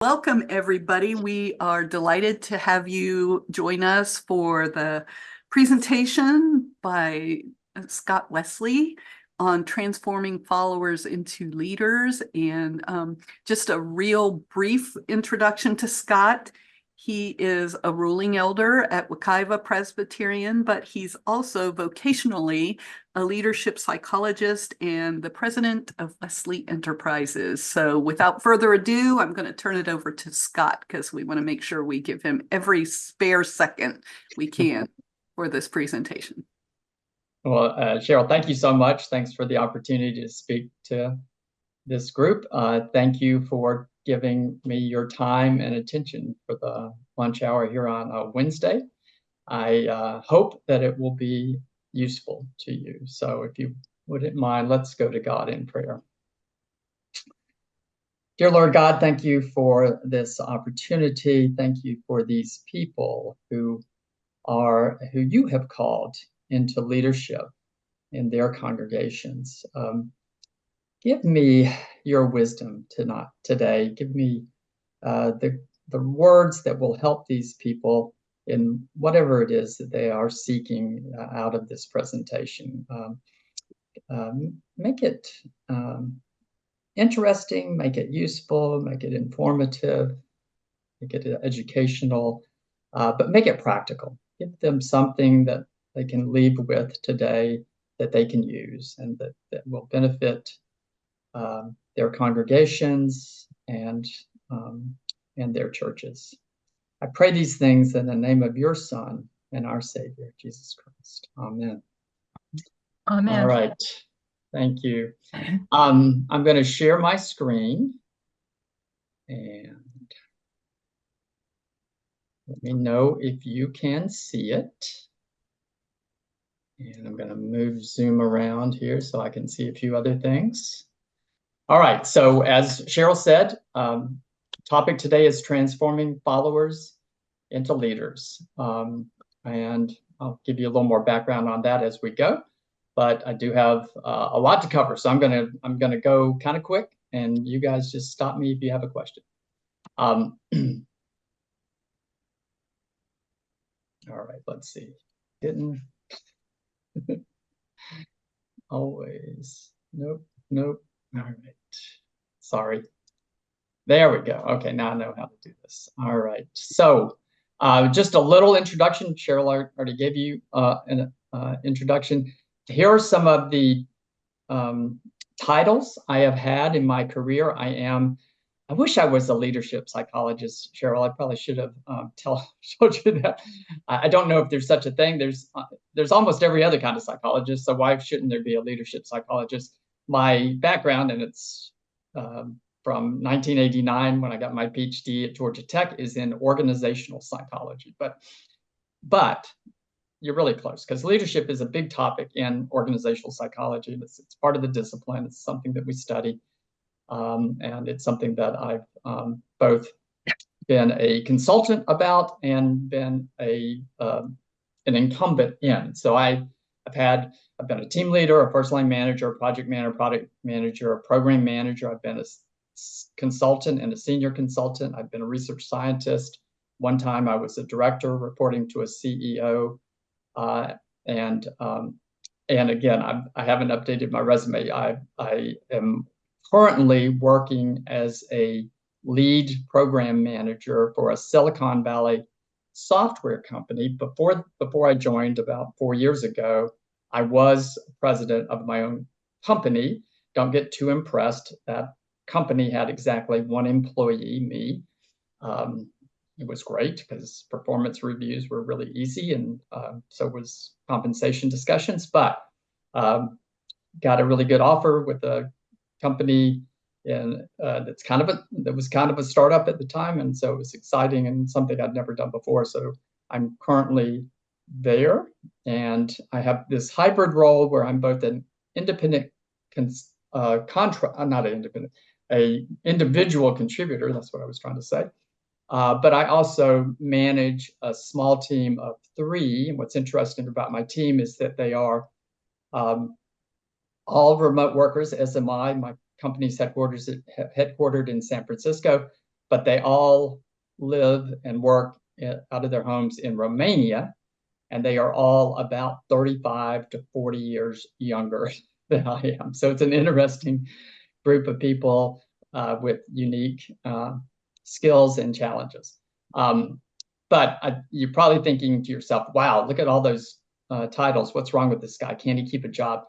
Welcome, everybody. We are delighted to have you join us for the presentation by Scott Wesley on transforming followers into leaders. And just a real brief introduction to Scott. He is a ruling elder at Wekiva Presbyterian, but he's also vocationally a leadership psychologist and the president of Wesley Enterprises. So without further ado, I'm going to turn it over to Scott because we want to make sure we give him every spare second we can for this presentation. Well, Cheryl, thank you so much. Thanks for the opportunity to speak to this group. Thank you for giving me your time and attention for the lunch hour here on a Wednesday. I hope that it will be useful to you. So if you wouldn't mind, let's go to God in prayer. Dear Lord God, thank you for this opportunity. Thank you for these people who you have called into leadership in their congregations. Give me your wisdom today. Give me the words that will help these people in whatever it is that they are seeking out of this presentation. Make it interesting, make it useful, make it informative, make it educational, but make it practical. Give them something that they can leave with today that they can use and that will benefit their congregations and their churches. I pray these things in the name of your Son and our Savior, Jesus Christ. Amen. Amen. All right. Thank you. I'm going to share my screen and let me know if you can see it. And I'm going to move Zoom around here so I can see a few other things. All right, so as Cheryl said, topic today is transforming followers into leaders. And I'll give you a little more background on that as we go. But I do have a lot to cover, so I'm gonna go kind of quick, and you guys just stop me if you have a question. All right, let's see. Didn't always. Nope. All right. Sorry. There we go. Okay, now I know how to do this. All right. So just a little introduction. Cheryl already gave you an introduction. Here are some of the titles I have had in my career. I wish I was a leadership psychologist, Cheryl. I probably should have told you that. I don't know if there's such a thing. There's almost every other kind of psychologist, so why shouldn't there be a leadership psychologist? My background, and it's from 1989 when I got my PhD at Georgia Tech, is in organizational psychology. But you're really close because leadership is a big topic in organizational psychology. It's part of the discipline. It's something that we study. And it's something that I've both been a consultant about and been an incumbent in. So I've been a team leader, a first line manager, a project manager, product manager, a program manager. I've been a consultant and a senior consultant. I've been a research scientist. One time I was a director reporting to a CEO. And again, I haven't updated my resume. I am currently working as a lead program manager for a Silicon Valley software company. Before I joined about 4 years ago, I was president of my own company. Don't get too impressed. That company had exactly one employee, me. It was great because performance reviews were really easy, and so was compensation discussions. But got a really good offer with a company that was kind of a startup at the time, and so it was exciting and something I'd never done before. So I'm currently there, and I have this hybrid role where I'm both an independent a individual contributor. That's what I was trying to say. But I also manage a small team of 3. And what's interesting about my team is that they are all remote workers, SMI. My company's headquartered in San Francisco. but they all live and work out of their homes in Romania, and they are all about 35 to 40 years younger than I am. So it's an interesting group of people with unique skills and challenges. But you're probably thinking to yourself, wow, look at all those titles. What's wrong with this guy? Can he keep a job?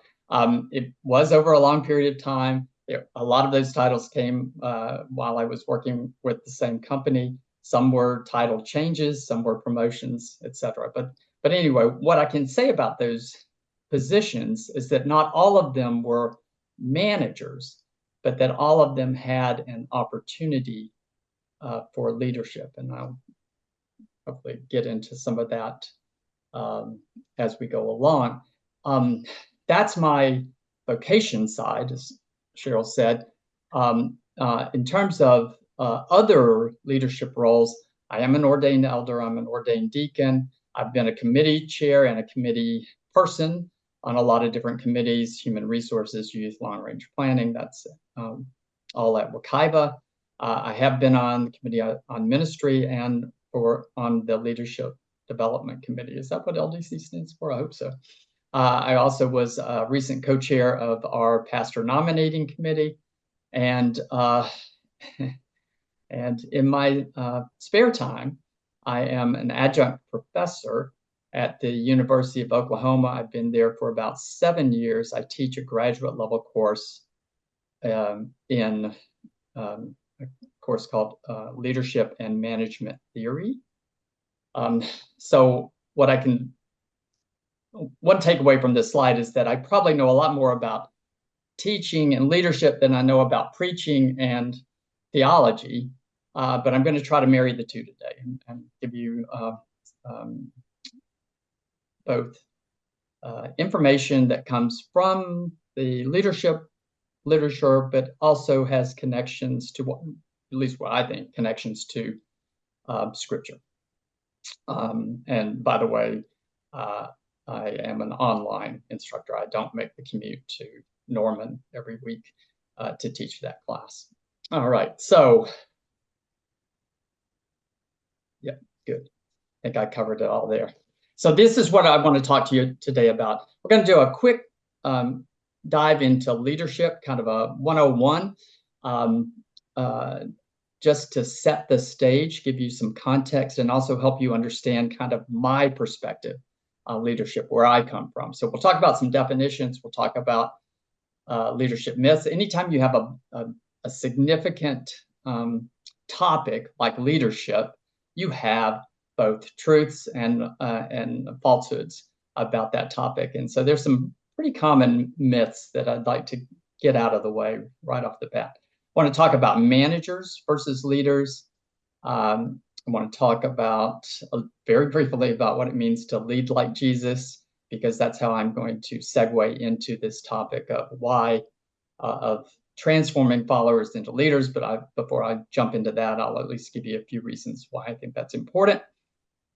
It was over a long period of time. A lot of those titles came while I was working with the same company. Some were title changes, some were promotions, etc. But anyway, what I can say about those positions is that not all of them were managers, but that all of them had an opportunity for leadership. And I'll hopefully get into some of that as we go along. That's my vocation side, as Cheryl said. In terms of other leadership roles, I am an ordained elder, I'm an ordained deacon. I've been a committee chair and a committee person on a lot of different committees, human resources, youth, long-range planning. That's all at Wakaiba. I have been on the committee on ministry and on the leadership development committee. Is that what LDC stands for? I hope so. I also was a recent co-chair of our pastor nominating committee, and and in my spare time, I am an adjunct professor at the University of Oklahoma. I've been there for about 7 years. I teach a graduate level course in a course called Leadership and Management Theory. So what I can, one takeaway from this slide is that I probably know a lot more about teaching and leadership than I know about preaching and theology. But I'm going to try to marry the two today and give you both information that comes from the leadership literature, but also has connections to what, at least what I think, connections to Scripture. And by the way, I am an online instructor. I don't make the commute to Norman every week to teach that class. All right, so yeah, good. I think I covered it all there. So this is what I want to talk to you today about. We're going to do a quick dive into leadership, kind of a 101, just to set the stage, give you some context, and also help you understand kind of my perspective on leadership, where I come from. So we'll talk about some definitions. We'll talk about leadership myths. Anytime you have a significant topic like leadership, you have both truths and falsehoods about that topic. And so there's some pretty common myths that I'd like to get out of the way right off the bat. I want to talk about managers versus leaders. I want to talk about very briefly about what it means to lead like Jesus, because that's how I'm going to segue into this topic of why, of transforming followers into leaders. But before I jump into that, I'll at least give you a few reasons why I think that's important.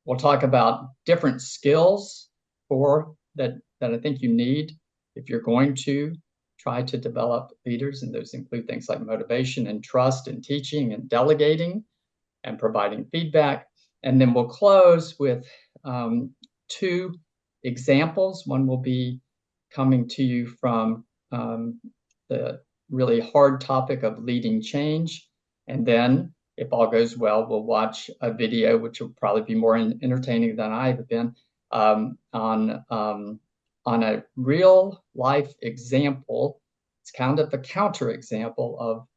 We'll talk about different skills that I think you need if you're going to try to develop leaders, and those include things like motivation and trust and teaching and delegating and providing feedback. And then we'll close with 2 examples. One will be coming to you from the really hard topic of leading change. And then, if all goes well, we'll watch a video, which will probably be more entertaining than I've been, on a real life example. It's kind of a counter example of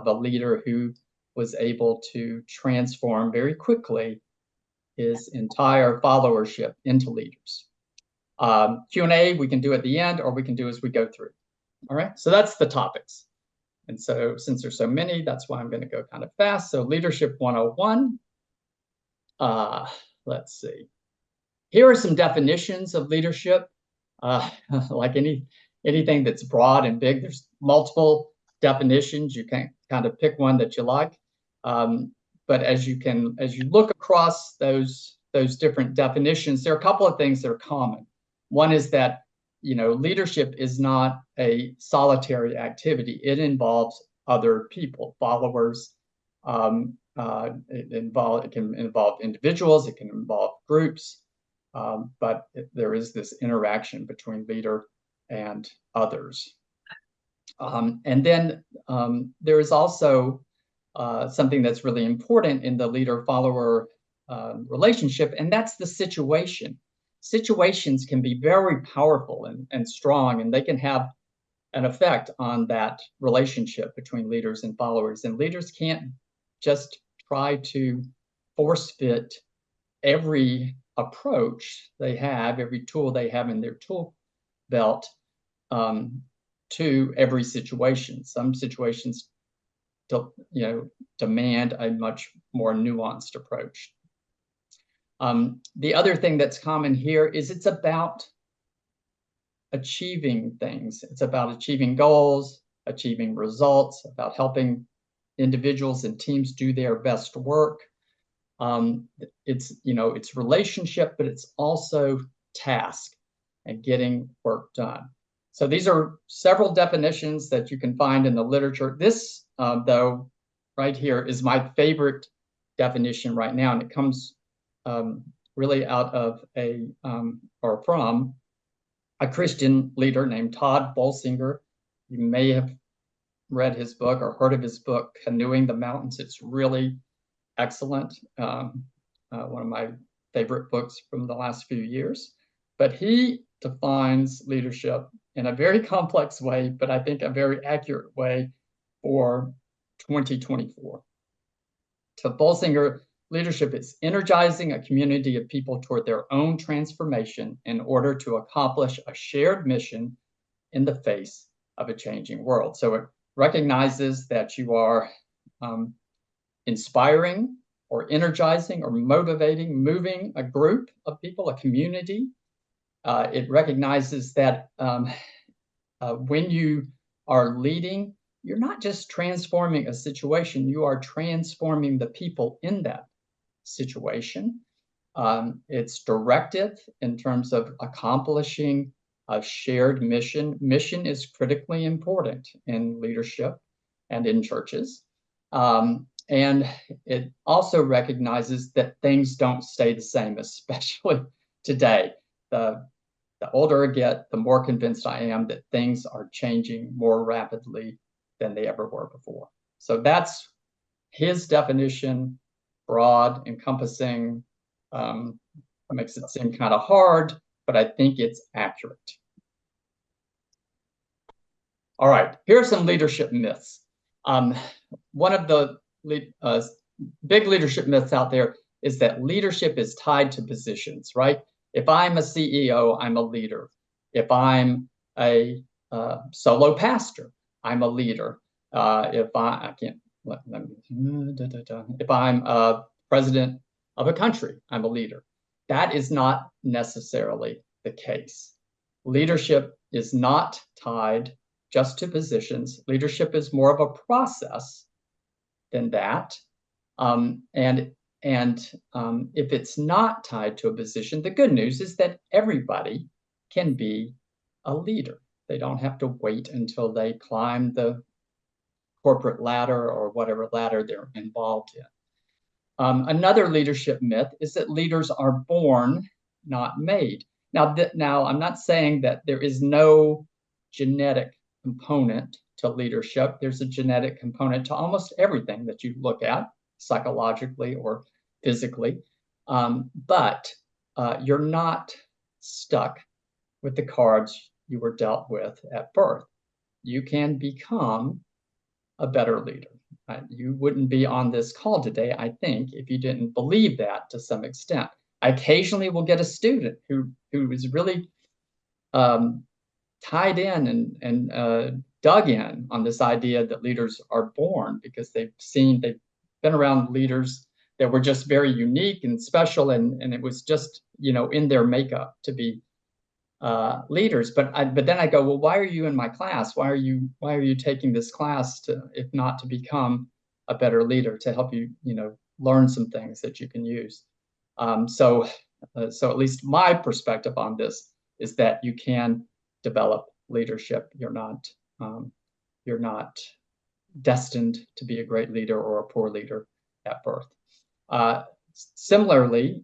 a leader who was able to transform very quickly his entire followership into leaders. Q&A we can do at the end, or we can do as we go through. All right, so that's the topics. And so since there's so many, that's why I'm going to go kind of fast. So leadership 101. Let's see. Here are some definitions of leadership. Like anything that's broad and big, there's multiple definitions. You can kind of pick one that you like. But as you look across those different definitions, there are a couple of things that are common. One is that, leadership is not a solitary activity. It involves other people, followers, It can involve individuals, it can involve groups, but there is this interaction between leader and others. And then there is also something that's really important in the leader-follower relationship, and that's the situation. Situations can be very powerful and strong, and they can have an effect on that relationship between leaders and followers. And leaders can't just try to force fit every approach they have, every tool they have in their tool belt to every situation. Some situations demand a much more nuanced approach. The other thing that's common here is it's about achieving things. It's about achieving goals, achieving results, about helping individuals and teams do their best work. It's relationship, but it's also task and getting work done. So these are several definitions that you can find in the literature. This, though, right here is my favorite definition right now, and it comes really out of or from a Christian leader named Todd Bolsinger. You may have read his book or heard of his book, Canoeing the Mountains. It's really excellent. One of my favorite books from the last few years. But he defines leadership in a very complex way, but I think a very accurate way for 2024. To Bolsinger, leadership is energizing a community of people toward their own transformation in order to accomplish a shared mission in the face of a changing world. So it recognizes that you are inspiring or energizing or motivating, moving a group of people, a community. It recognizes that when you are leading, you're not just transforming a situation, you are transforming the people in that situation. It's directive in terms of accomplishing a shared mission. Mission is critically important in leadership and in churches. And it also recognizes that things don't stay the same, especially today. The older I get, the more convinced I am that things are changing more rapidly than they ever were before. So that's his definition, broad, encompassing, makes it seem kind of hard, but I think it's accurate. All right, here are some leadership myths. One of the big leadership myths out there is that leadership is tied to positions, right? If I'm a CEO, I'm a leader. If I'm a solo pastor, I'm a leader. If I'm a president of a country, I'm a leader. That is not necessarily the case. Leadership is not tied just to positions. Leadership is more of a process than that. And if it's not tied to a position, the good news is that everybody can be a leader. They don't have to wait until they climb the corporate ladder or whatever ladder they're involved in. Another leadership myth is that leaders are born, not made. Now, I'm not saying that there is no genetic component to leadership. There's a genetic component to almost everything that you look at, psychologically or physically. But you're not stuck with the cards you were dealt with at birth. You can become a better leader. You wouldn't be on this call today, I think, if you didn't believe that to some extent. I occasionally will get a student who is really tied in and dug in on this idea that leaders are born because they've been around leaders that were just very unique and special, and it was just in their makeup to be leaders. But then I go, well, why are you in my class? Why are you taking this class if not to become a better leader, to help you learn some things that you can use? So at least my perspective on this is that you can develop leadership. You're not destined to be a great leader or a poor leader at birth. Similarly,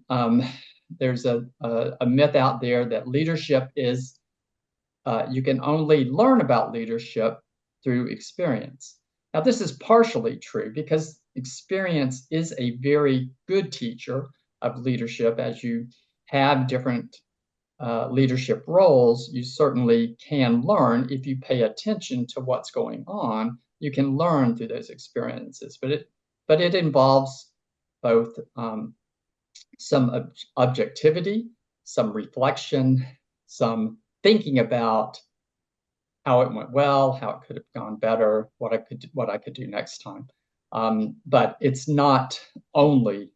there's a myth out there that leadership is, you can only learn about leadership through experience. Now, this is partially true because experience is a very good teacher of leadership. As you have different leadership roles, you certainly can learn if you pay attention to what's going on. You can learn through those experiences, but it involves both some objectivity, some reflection, some thinking about how it went well, how it could have gone better, what I could do next time. But it's not only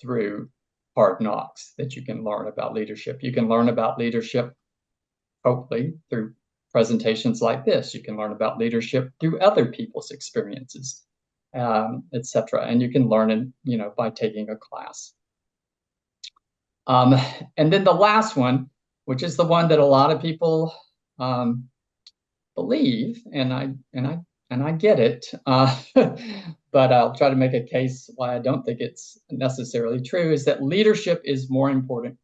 through hard knocks that you can learn about leadership. You can learn about leadership, hopefully, through presentations like this. You can learn about leadership through other people's experiences, etc. And you can learn by taking a class. And then the last one, which is the one that a lot of people believe, and I get it, but I'll try to make a case why I don't think it's necessarily true, is that leadership is more important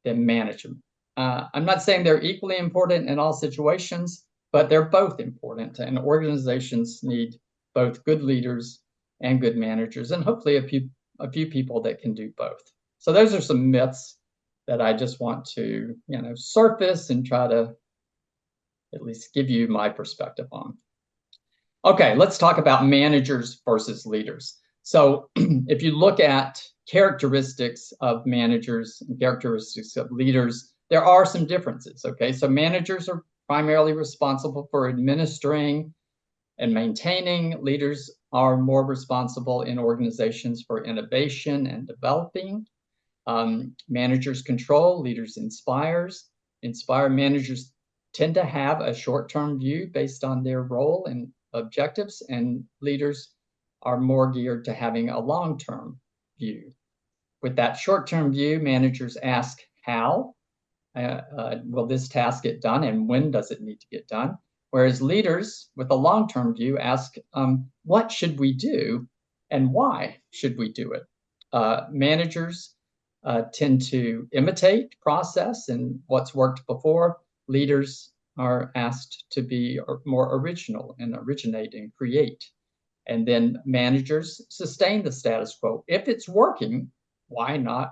than management. I'm not saying they're equally important in all situations, but they're both important, and organizations need both good leaders and good managers, and hopefully a few people that can do both. So those are some myths that I just want to, surface and try to at least give you my perspective on. Okay, let's talk about managers versus leaders. So if you look at characteristics of managers and characteristics of leaders, there are some differences, okay? So managers are primarily responsible for administering and maintaining. Leaders are more responsible in organizations for innovation and developing. Managers control, leaders inspire. Managers tend to have a short-term view based on their role and objectives, and leaders are more geared to having a long-term view. With that short-term view, managers ask how will this task get done, and when does it need to get done? Whereas leaders with a long-term view ask, what should we do and why should we do it? Managers tend to imitate process and what's worked before. Leaders are asked to be more original and originate and create. And then managers sustain the status quo. If it's working, why not?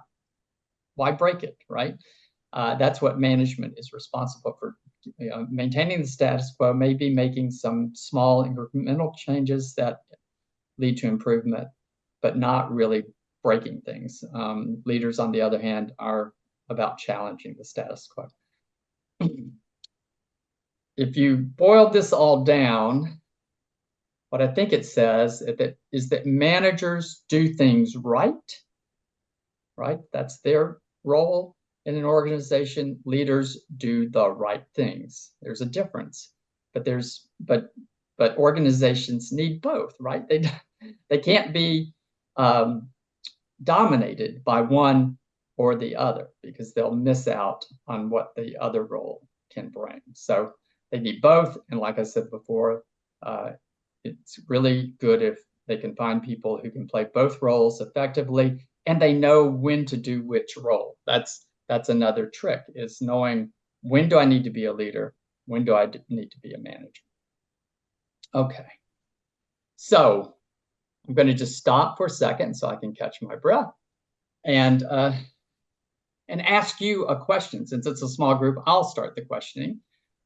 Why break it, right? That's what management is responsible for. Maintaining the status quo, maybe making some small incremental changes that lead to improvement, but not really breaking things. Leaders, on the other hand, are about challenging the status quo. If you boil this all down, what I think it says is that managers do things right? That's their role in an organization. Leaders do the right things. There's a difference, but organizations need both, right? They can't be dominated by one or the other because they'll miss out on what the other role can bring. So they need both. And like I said before, it's really good if they can find people who can play both roles effectively and they know when to do which role. That's another trick, is knowing when do I need to be a leader, when do I need to be a manager. Okay, so I'm going to just stop for a second so I can catch my breath and ask you a question. Since it's a small group, I'll start the questioning.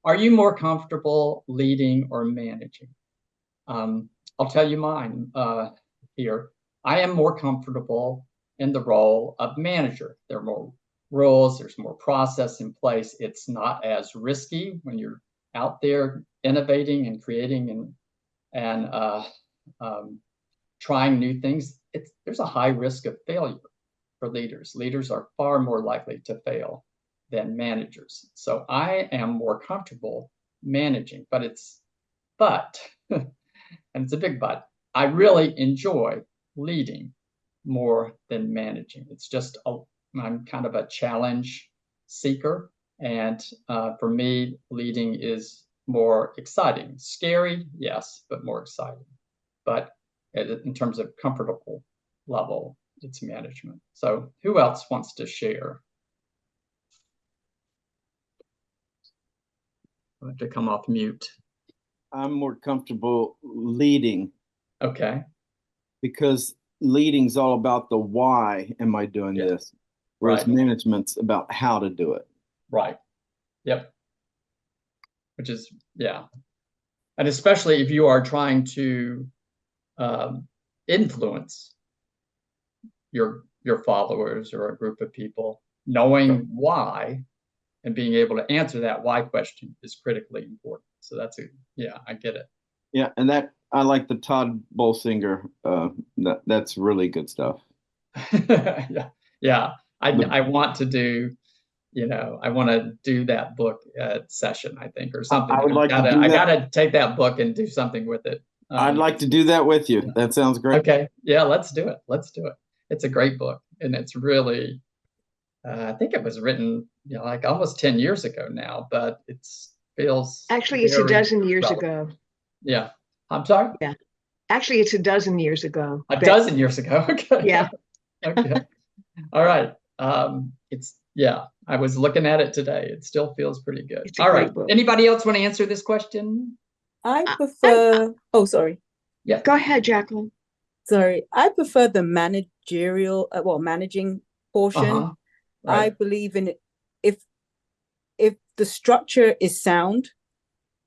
Are you more comfortable leading or managing? I'll tell you mine here. I am more comfortable in the role of manager. There are more rules, there's more process in place. It's not as risky when you're out there innovating and creating and trying new things. There's a high risk of failure for leaders. Leaders are far more likely to fail than managers. So I am more comfortable managing, but and it's a big but, I really enjoy leading more than managing. It's just, I'm kind of a challenge seeker. And for me, leading is more exciting. Scary, yes, but more exciting. but in terms of comfortable level, it's management. So who else wants to share? I have to come off mute. I'm more comfortable leading. Okay. Because leading's all about the why am I doing this, whereas management's about how to do it. Right. Yep. Which is, yeah. And especially if you are trying to influence your followers or a group of people, knowing why and being able to answer that why question is critically important. So that's I get it. Yeah, and that I like the Todd Bolsinger. That's really good stuff. Yeah. I want to do, I want to do that book session, I think, or something. I would like to do that. I gotta take that book and do something with it. I'd like to do that with you. Yeah. That sounds great. Okay. Yeah, let's do it. Let's do it. It's a great book, and it's really, I think it was written, like almost 10 years ago now, but it feels actually it's a dozen years ago. Yeah. I'm sorry? Yeah. Actually, it's a dozen years ago. A dozen years ago. Okay. Yeah. Okay. All right. I was looking at it today. It still feels pretty good. All right. Book. Anybody else want to answer this question? I prefer, oh, sorry. Yeah. Go ahead, Jacqueline. Sorry. I prefer the managerial, managing portion. Right. I believe in it. If the structure is sound,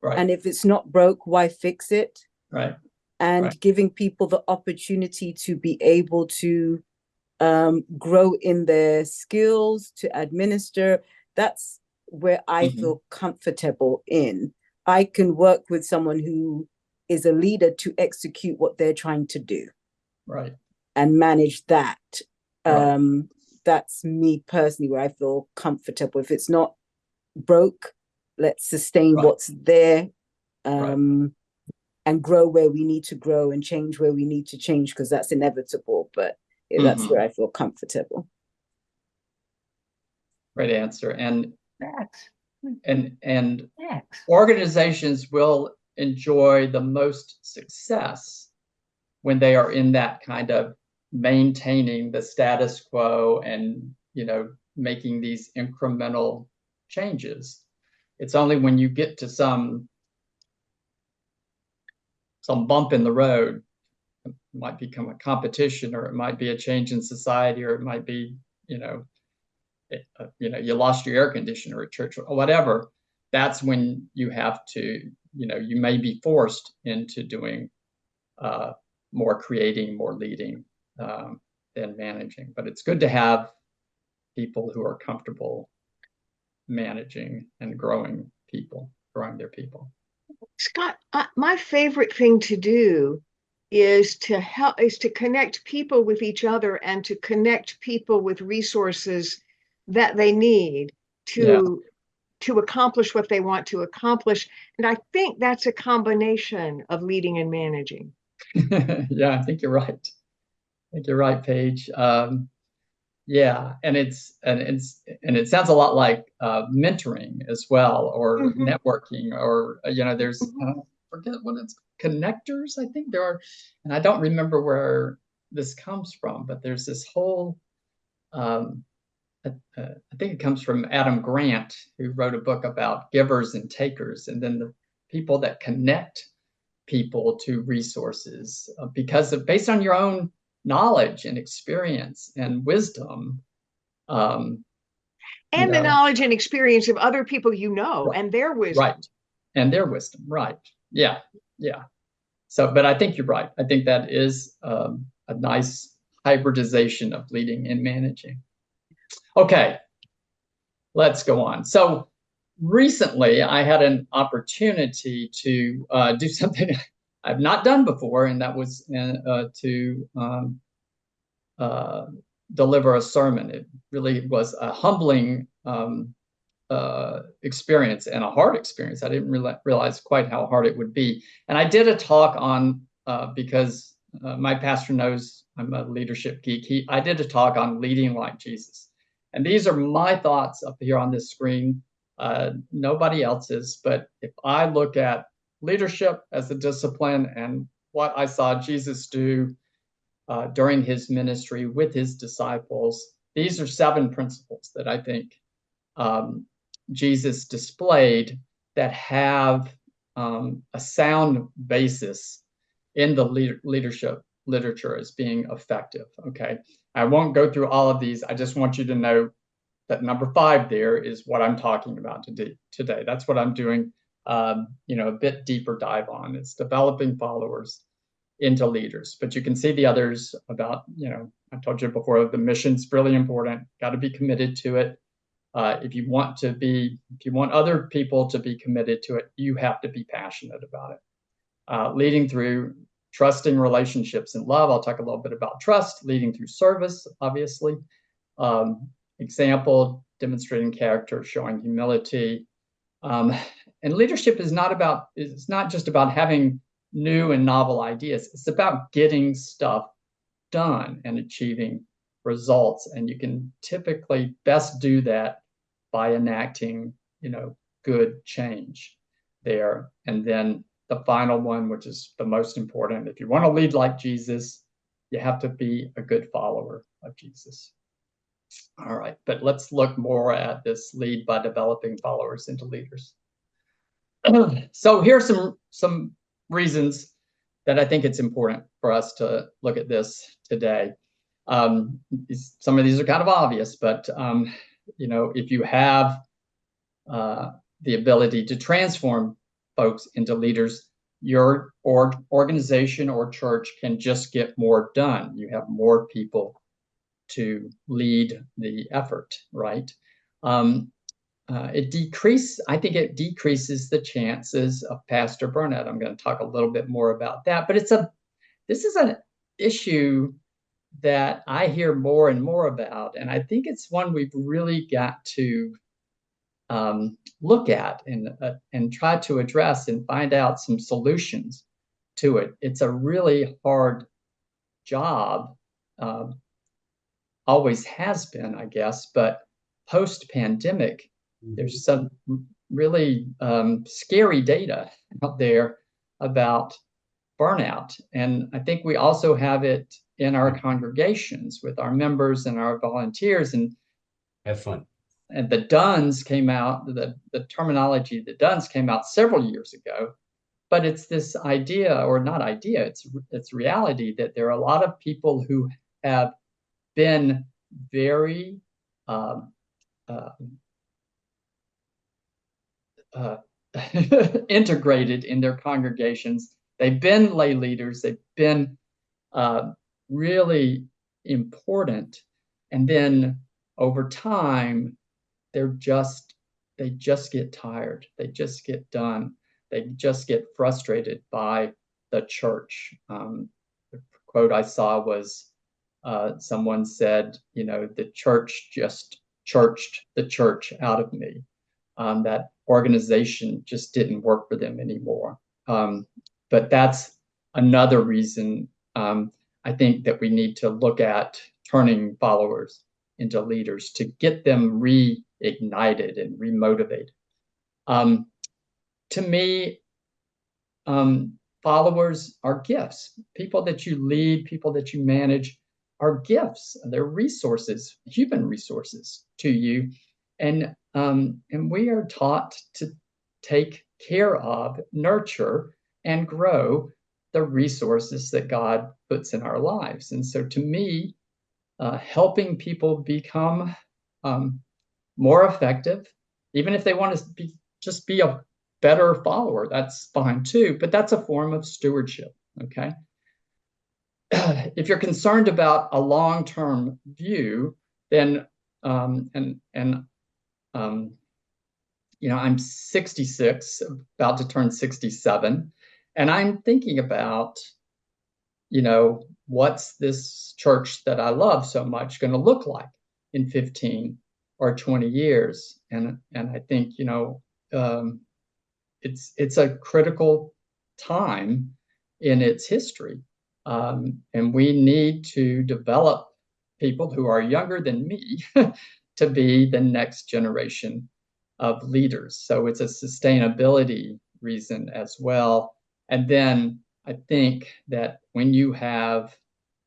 right, and if it's not broke, why fix it? Right. And giving people the opportunity to be able to grow in their skills, to administer, that's where I feel comfortable in. I can work with someone who is a leader to execute what they're trying to do. Right. And manage that. Right. That's me personally, where I feel comfortable. If it's not broke, let's sustain what's there, and grow where we need to grow and change where we need to change, because that's inevitable. But that's where I feel comfortable. Great answer. And organizations will enjoy the most success when they are in that kind of maintaining the status quo and, making these incremental changes. It's only when you get to some bump in the road, it might become a competition, or it might be a change in society, or it might be, you lost your air conditioner at church or whatever. That's when you have to, you may be forced into doing more creating, more leading than managing. But it's good to have people who are comfortable managing and growing their people. Scott, my favorite thing to do is to connect people with each other and to connect people with resources that they need to accomplish what they want to accomplish. And I think that's a combination of leading and managing. Yeah, I think you're right. I think you're right, Paige. And it sounds a lot like mentoring as well, or networking, or there's I forget what it's, connectors. I think there are, and I don't remember where this comes from, but there's this whole. I think it comes from Adam Grant, who wrote a book about givers and takers, and then the people that connect people to resources based on your own knowledge and experience and wisdom. And the knowledge and experience of other people, and their wisdom. Right. And their wisdom. Right. Yeah. Yeah. So, but I think you're right. I think that is a nice hybridization of leading and managing. Okay. Let's go on. So recently I had an opportunity to do something I've not done before, and that was to deliver a sermon. It really was a humbling experience and a hard experience. I didn't realize quite how hard it would be. And I did a talk on, because my pastor knows I'm a leadership geek, I did a talk on leading like Jesus. And these are my thoughts up here on this screen, nobody else's. But if I look at leadership as a discipline and what I saw Jesus do during his ministry with his disciples. These are 7 principles that I think Jesus displayed that have a sound basis in the leadership literature as being effective. Okay, I won't go through all of these. I just want you to know that number 5 there is what I'm talking about today. That's what I'm doing, a bit deeper dive on. It's developing followers into leaders. But you can see the others about, I told you before, the mission's really important. Got to be committed to it. If you want other people to be committed to it, you have to be passionate about it. Leading through trusting relationships and love. I'll talk a little bit about trust. Leading through service, obviously. Example, demonstrating character, showing humility. And leadership is it's not just about having new and novel ideas. It's about getting stuff done and achieving results. And you can typically best do that by enacting, good change there. And then the final one, which is the most important, if you want to lead like Jesus, you have to be a good follower of Jesus. All right, but let's look more at this lead by developing followers into leaders. So here's some reasons that I think it's important for us to look at this today. Some of these are kind of obvious, but if you have the ability to transform folks into leaders, your organization or church can just get more done. You have more people to lead the effort, right? I think it decreases the chances of pastor burnout. I'm going to talk a little bit more about that, but this is an issue that I hear more and more about, and I think it's one we've really got to look at and try to address and find out some solutions to it. It's a really hard job, always has been, I guess, but post-pandemic, there's some really scary data out there about burnout. And I think we also have it in our congregations with our members and our volunteers. And have fun. And the Duns came out, the terminology, the Duns came out several years ago, but it's this idea, or not idea, it's reality, that there are a lot of people who have been very integrated in their congregations. They've been lay leaders. They've been really important. And then over time, they just get tired. They just get done. They just get frustrated by the church. The quote I saw was someone said, the church just churched the church out of me. That organization just didn't work for them anymore. But that's another reason I think that we need to look at turning followers into leaders to get them reignited and remotivated. To me, followers are gifts. People that you lead, people that you manage are gifts. They're resources, human resources to you. And we are taught to take care of, nurture, and grow the resources that God puts in our lives. And so to me, helping people become more effective, even if they want to just be a better follower, that's fine too, but that's a form of stewardship, okay? If you're concerned about a long-term view, then, I'm 66, about to turn 67, and I'm thinking about, what's this church that I love so much going to look like in 15 or 20 years? And I think, it's a critical time in its history. And we need to develop people who are younger than me to be the next generation of leaders. So it's a sustainability reason as well. And then I think that when you have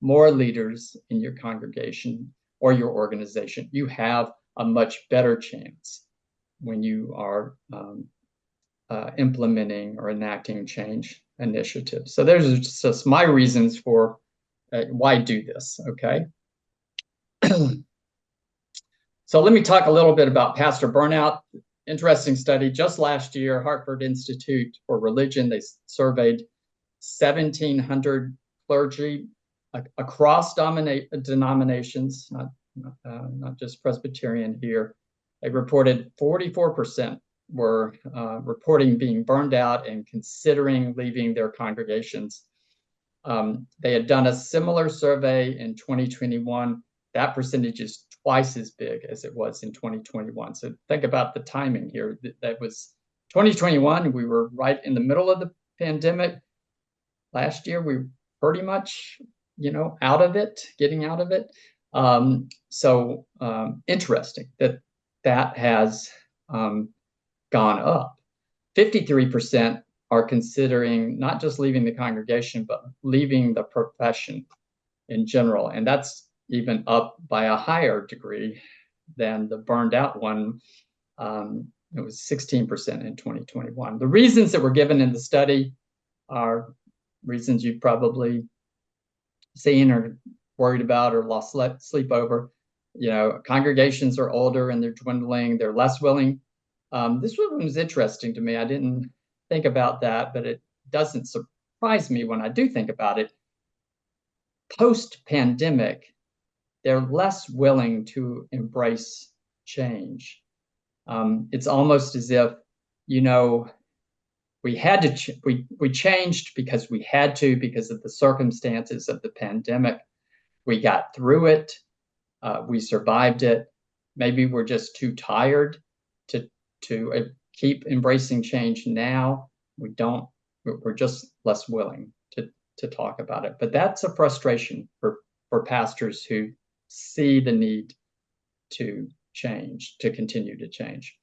more leaders in your congregation or your organization, you have a much better chance when you are implementing or enacting change initiatives. So there's just my reasons for why do this, okay? So let me talk a little bit about pastor burnout. Interesting study. Just last year, Hartford Institute for Religion, they surveyed 1,700 clergy across denominations, not just Presbyterian here. They reported 44% were reporting being burned out and considering leaving their congregations. They had done a similar survey in 2021. That percentage is twice as big as it was in 2021. So think about the timing here. That was 2021. We were right in the middle of the pandemic. Last year, we were pretty much, out of it, getting out of it. Interesting that has gone up. 53% are considering not just leaving the congregation, but leaving the profession in general. And that's even up by a higher degree than the burned out one. It was 16% in 2021. The reasons that were given in the study are reasons you've probably seen or worried about or lost sleep over. Congregations are older and they're dwindling. They're less willing. This one was interesting to me. I didn't think about that, but it doesn't surprise me when I do think about it. Post-pandemic, they're less willing to embrace change. It's almost as if, we had to, we changed because we had to, because of the circumstances of the pandemic. We got through it. We survived it. Maybe we're just too tired to keep embracing change now. We're just less willing to talk about it. But that's a frustration for pastors who see the need to change, to continue to change.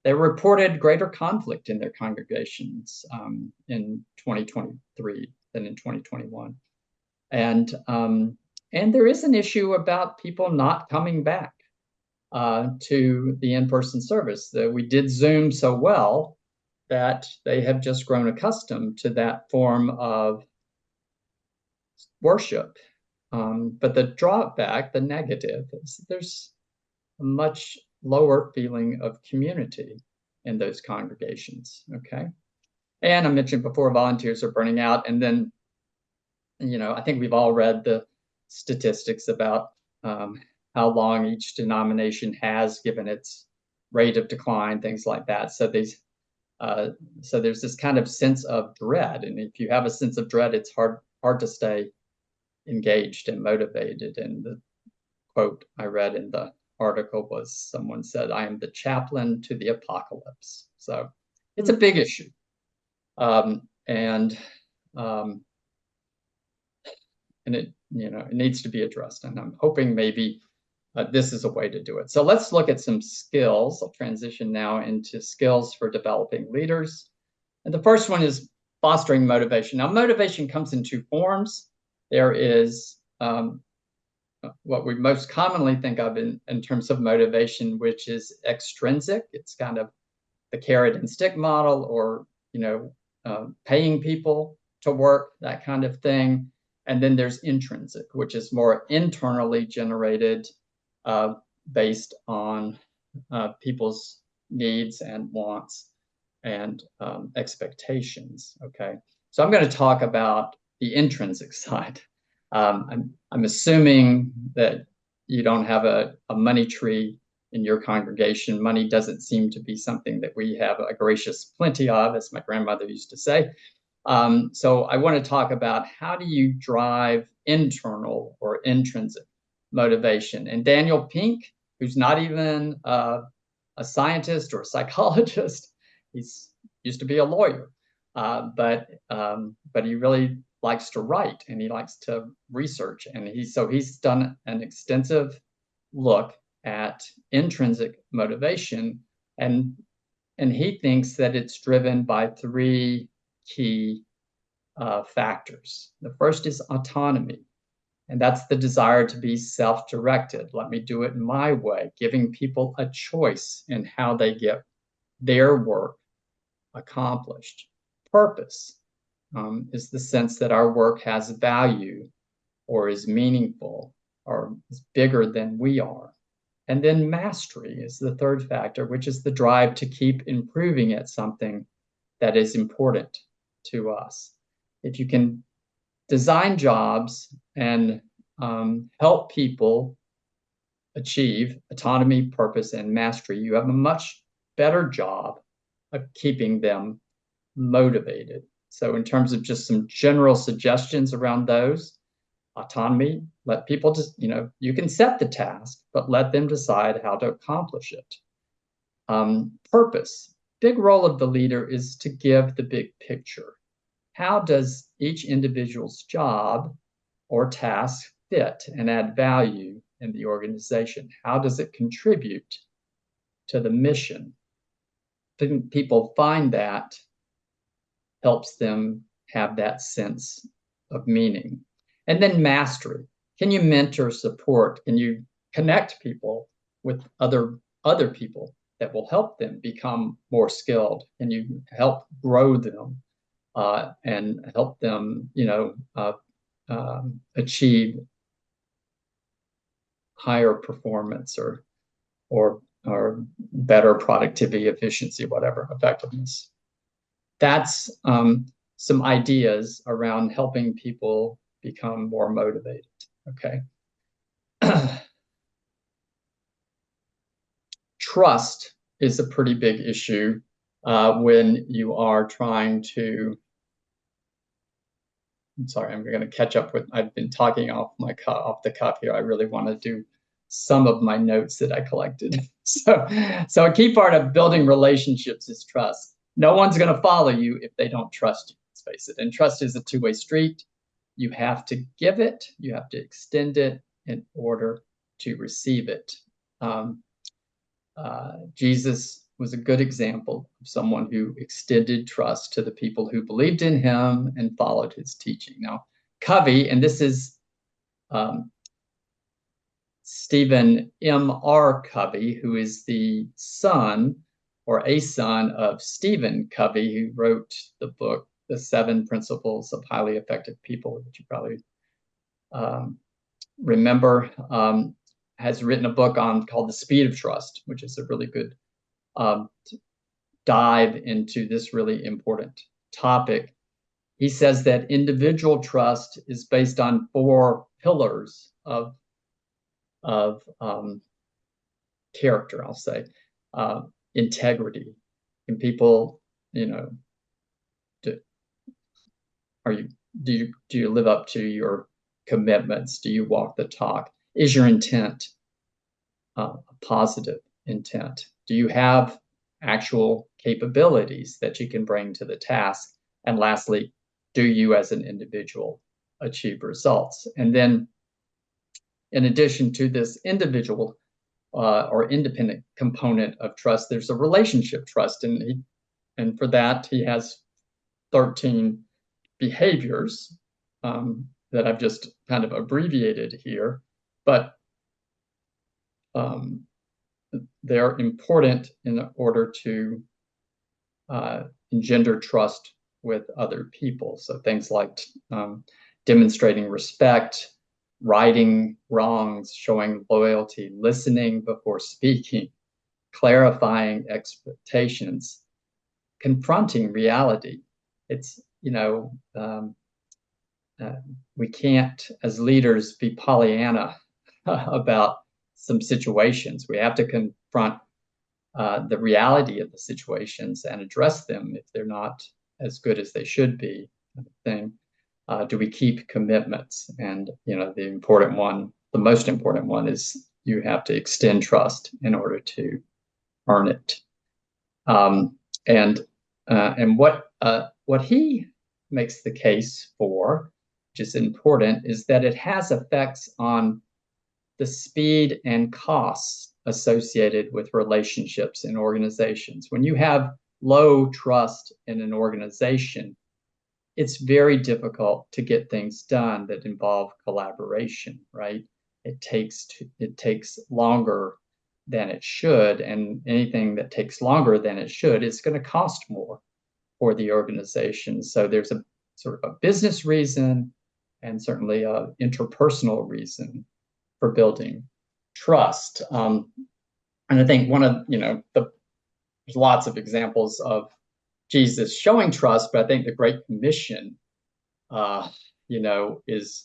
They reported greater conflict in their congregations in 2023 than in 2021. And there is an issue about people not coming back to the in-person service. We did Zoom so well that they have just grown accustomed to that form of worship. But the drawback, the negative, is there's a much lower feeling of community in those congregations, okay? And I mentioned before, volunteers are burning out. And then, I think we've all read the statistics about how long each denomination has given its rate of decline, things like that. So there's this kind of sense of dread. And if you have a sense of dread, it's hard to stay engaged and motivated. And the quote I read in the article was, someone said, "I am the chaplain to the apocalypse." So it's a big issue. And it, it needs to be addressed. And I'm hoping maybe this is a way to do it. So let's look at some skills. I'll transition now into skills for developing leaders. And the first one is fostering motivation. Now, motivation comes in two forms. There is what we most commonly think of in terms of motivation, which is extrinsic. It's kind of the carrot and stick model, or, paying people to work, that kind of thing. And then there's intrinsic, which is more internally generated, based on people's needs and wants and expectations, okay? So I'm going to talk about the intrinsic side. I'm assuming that you don't have a money tree in your congregation. Money doesn't seem to be something that we have a gracious plenty of, as my grandmother used to say. So I want to talk about, how do you drive internal or intrinsic motivation? And Daniel Pink, who's not even a scientist or a psychologist, he's used to be a lawyer, but he really likes to write and he likes to research, and he's done an extensive look at intrinsic motivation, and he thinks that it's driven by three key factors. The first is autonomy, and that's the desire to be self-directed. Let me do it my way, giving people a choice in how they get their work accomplished. Purpose is the sense that our work has value or is meaningful or is bigger than we are. And then mastery is the third factor, which is the drive to keep improving at something that is important to us. If you can design jobs and help people achieve autonomy, purpose, and mastery, you have a much better job of keeping them motivated. So in terms of just some general suggestions around those, autonomy, let people just, you can set the task, but let them decide how to accomplish it. Purpose, big role of the leader is to give the big picture. How does each individual's job or task fit and add value in the organization? How does it contribute to the mission? People find that helps them have that sense of meaning. And then mastery. Can you mentor, support? Can you connect people with other people that will help them become more skilled? Can you help grow them and help them, achieve higher performance or better productivity, efficiency, whatever, effectiveness? That's some ideas around helping people become more motivated. Okay. Trust is a pretty big issue when you are trying to. I'm sorry, I'm going to catch up with. I've been talking off the cuff here. I really want to do some of my notes that I collected. So a key part of building relationships is trust. No one's going to follow you if they don't trust you. Let's face it. And trust is a two-way street. You have to give it. You have to extend it in order to receive it. Jesus was a good example of someone who extended trust to the people who believed in him and followed his teaching. Now, Covey, and this is Stephen M.R. Covey, who is the son or a son of Stephen Covey, who wrote the book, The 7 Principles of Highly Effective People, which you probably remember, has written a book called The Speed of Trust, which is a really good dive into this really important topic. He says that individual trust is based on 4 pillars of character, I'll say. Integrity. Can people, do you live up to your commitments? Do you walk the talk? Is your intent a positive intent? Do you have actual capabilities that you can bring to the task? And lastly, do you as an individual achieve results? And then in addition to this individual or independent component of trust, there's a relationship trust. And for that, he has 13 behaviors that I've just kind of abbreviated here, but they're important in order to engender trust with other people. So things like demonstrating respect, righting wrongs, showing loyalty, listening before speaking, clarifying expectations, confronting reality. It's, we can't, as leaders, be Pollyanna about some situations. We have to confront the reality of the situations and address them if they're not as good as they should be. Do we keep commitments? And the most important one is you have to extend trust in order to earn it. And what he makes the case for, which is important, is that it has effects on the speed and costs associated with relationships in organizations. When you have low trust in an organization, it's very difficult to get things done that involve collaboration, right? It takes longer than it should, and anything that takes longer than it should is going to cost more for the organization. So there's a sort of a business reason and certainly a interpersonal reason for building trust. And I think one of, there's lots of examples of Jesus showing trust, but I think the Great Commission, is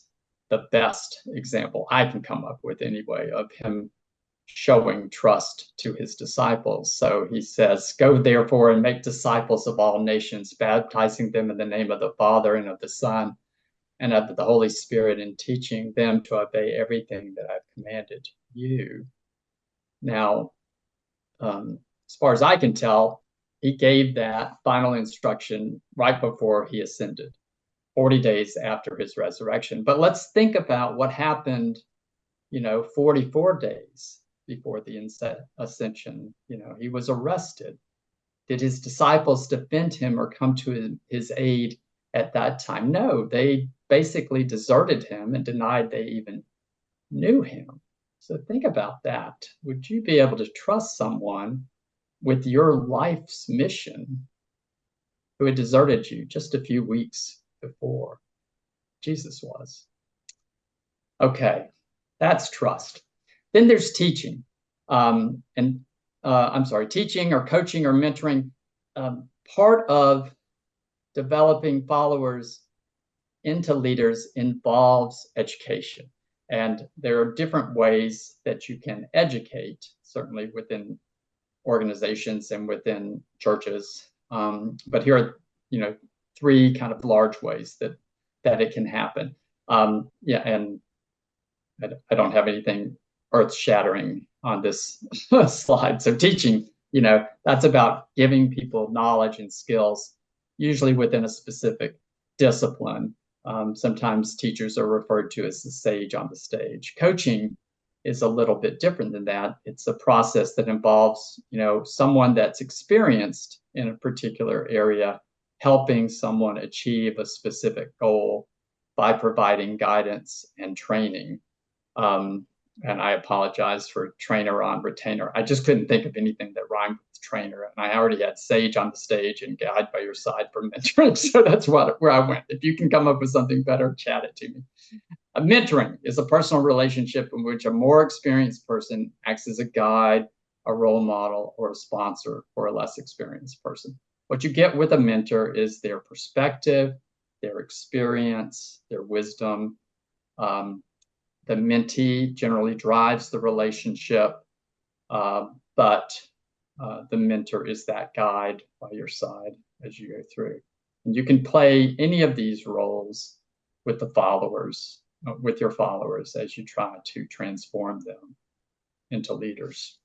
the best example I can come up with anyway of him showing trust to his disciples. So he says, "Go therefore and make disciples of all nations, baptizing them in the name of the Father and of the Son and of the Holy Spirit, and teaching them to obey everything that I've commanded you." Now, as far as I can tell, he gave that final instruction right before he ascended, 40 days after his resurrection. But let's think about what happened, 44 days before the ascension. He was arrested. Did his disciples defend him or come to his aid at that time? No, they basically deserted him and denied they even knew him. So think about that. Would you be able to trust someone with your life's mission who had deserted you just a few weeks before Jesus was? Okay, that's trust. Then there's teaching. Teaching or coaching or mentoring. Part of developing followers into leaders involves education. And there are different ways that you can educate, certainly within organizations and within churches. But here are, three kind of large ways that it can happen. And I don't have anything earth-shattering on this slide. So teaching, that's about giving people knowledge and skills, usually within a specific discipline. Sometimes teachers are referred to as the sage on the stage. Coaching is a little bit different than that. It's a process that involves, someone that's experienced in a particular area, helping someone achieve a specific goal by providing guidance and training. And I apologize for trainer on retainer. I just couldn't think of anything that rhymed with trainer. And I already had sage on the stage and guide by your side for mentoring. So that's where I went. If you can come up with something better, chat it to me. Mentoring is a personal relationship in which a more experienced person acts as a guide, a role model, or a sponsor for a less experienced person. What you get with a mentor is their perspective, their experience, their wisdom. The mentee generally drives the relationship, but the mentor is that guide by your side as you go through. And you can play any of these roles with the followers, with your followers, as you try to transform them into leaders.